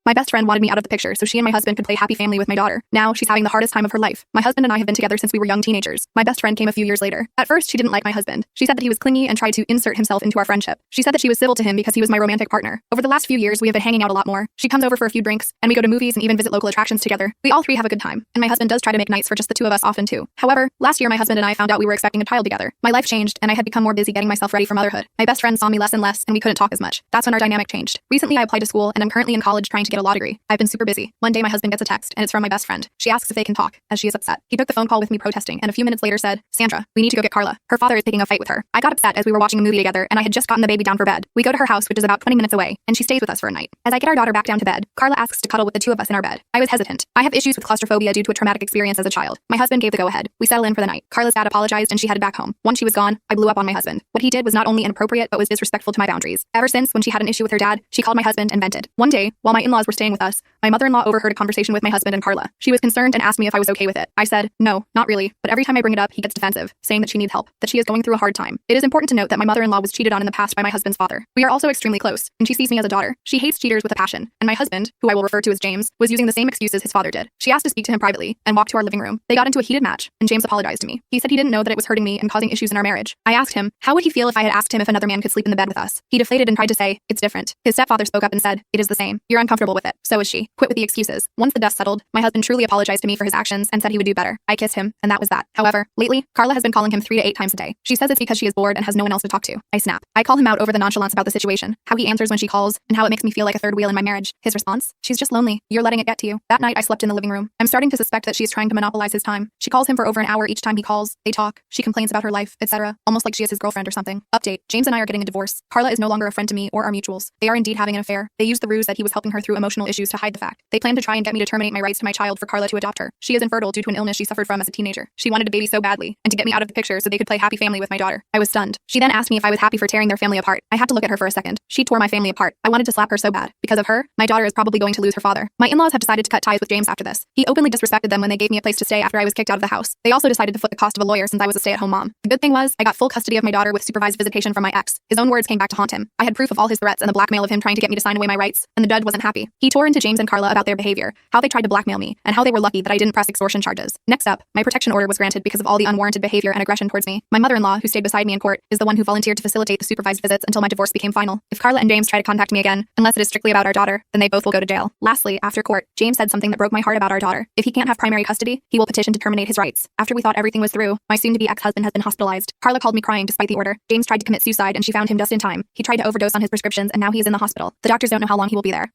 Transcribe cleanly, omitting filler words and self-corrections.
My best friend wanted me out of the picture so she and my husband could play happy family with my daughter. Now she's having the hardest time of her life. My husband and I have been together since we were young teenagers. My best friend came a few years later. At first, she didn't like my husband. She said that he was clingy and tried to insert himself into our friendship. She said that she was civil to him because he was my romantic partner. Over the last few years, we have been hanging out a lot more. She comes over for a few drinks, and we go to movies and even visit local attractions together. We all three have a good time, and my husband does try to make nights for just the two of us often too. However, last year my husband and I found out we were expecting a child together. My life changed, and I had become more busy getting myself ready for motherhood. My best friend saw me less and less, and we couldn't talk as much. That's when our dynamic changed. Recently, I applied to school, and I'm currently in college trying to get a law degree. I've been super busy. One day my husband gets a text, and it's from my best friend. She asks if they can talk, as she is upset. He took the phone call with me protesting, and a few minutes later said, "Sandra, we need to go get Carla. Her father is picking a fight with her." I got upset as we were watching a movie together, and I had just gotten the baby down for bed. We go to her house, which is about 20 minutes away, and she stays with us for a night. As I get our daughter back down to bed, Carla asks to cuddle with the two of us in our bed. I was hesitant. I have issues with claustrophobia due to a traumatic experience as a child. My husband gave the go-ahead. We settle in for the night. Carla's dad apologized, and she headed back home. Once she was gone, I blew up on my husband. What he did was not only inappropriate, but was disrespectful to my boundaries. Ever since, when she had an issue with her dad, she called my husband and vented. One day, while my in-laws were staying with us, my mother-in-law overheard a conversation with my husband and Carla. She was concerned and asked me if I was okay with it. I said, no, not really, but every time I bring it up, he gets defensive, saying that she needs help, that she is going through a hard time. It is important to note that my mother-in-law was cheated on in the past by my husband's father. We are also extremely close, and she sees me as a daughter. She hates cheaters with a passion, and my husband, who I will refer to as James, was using the same excuses his father did. She asked to speak to him privately, and walked to our living room. They got into a heated match, and James apologized to me. He said he didn't know that it was hurting me and causing issues in our marriage. I asked him, how would he feel if I had asked him if another man could sleep in the bed with us? He deflated and tried to say, it's different. His stepfather spoke up and said, it is the same. You're uncomfortable with it. So is she. Quit with the excuses. Once the dust settled, my husband truly apologized to me for his actions and said he would do better. I kissed him, and that was that. However, lately, Carla has been calling him 3 to 8 times a day. She says it's because she is bored and has no one else to talk to. I snap. I call him out over the nonchalance about the situation, how he answers when she calls, and how it makes me feel like a third wheel in my marriage. His response? She's just lonely. You're letting it get to you. That night, I slept in the living room. I'm starting to suspect that she is trying to monopolize his time. She calls him for over an hour each time he calls. They talk. She complains about her life, etc. Almost like she is his girlfriend or something. Update. James and I are getting a divorce. Carla is no longer a friend to me or our mutuals. They are indeed having an affair. They used the ruse that he was helping her through emotional issues to hide the fact. They plan to try and get me to terminate my rights to my child for Carla to adopt her. She is infertile due to an illness she suffered from as a teenager. She wanted a baby so badly, and to get me out of the picture so they could play happy family with my daughter. I was stunned. She then asked me if I was happy for tearing their family apart. I had to look at her for a second. She tore my family apart. I wanted to slap her so bad. Because of her, my daughter is probably going to lose her father. My in-laws have decided to cut ties with James after this. He openly disrespected them when they gave me a place to stay after I was kicked out of the house. They also decided to foot the cost of a lawyer since I was a stay-at-home mom. The good thing was, I got full custody of my daughter with supervised visitation from my ex. His own words came back to haunt him. I had proof of all his threats and the blackmail of him trying to get me to sign away my rights, and the judge wasn't happy. He tore into James and Carla about their behavior, how they tried to blackmail me, and how they were lucky that I didn't press extortion charges. Next up, my protection order was granted because of all the unwarranted behavior and aggression towards me. My mother-in-law, who stayed beside me in court, is the one who volunteered to facilitate the supervised visits until my divorce became final. If Carla and James try to contact me again, unless it is strictly about our daughter, then they both will go to jail. Lastly, after court, James said something that broke my heart about our daughter. If he can't have primary custody, he will petition to terminate his rights. After we thought everything was through, my soon-to-be ex-husband has been hospitalized. Carla called me crying despite the order. James tried to commit suicide and she found him just in time. He tried to overdose on his prescriptions and now he is in the hospital. The doctors don't know how long he will be there.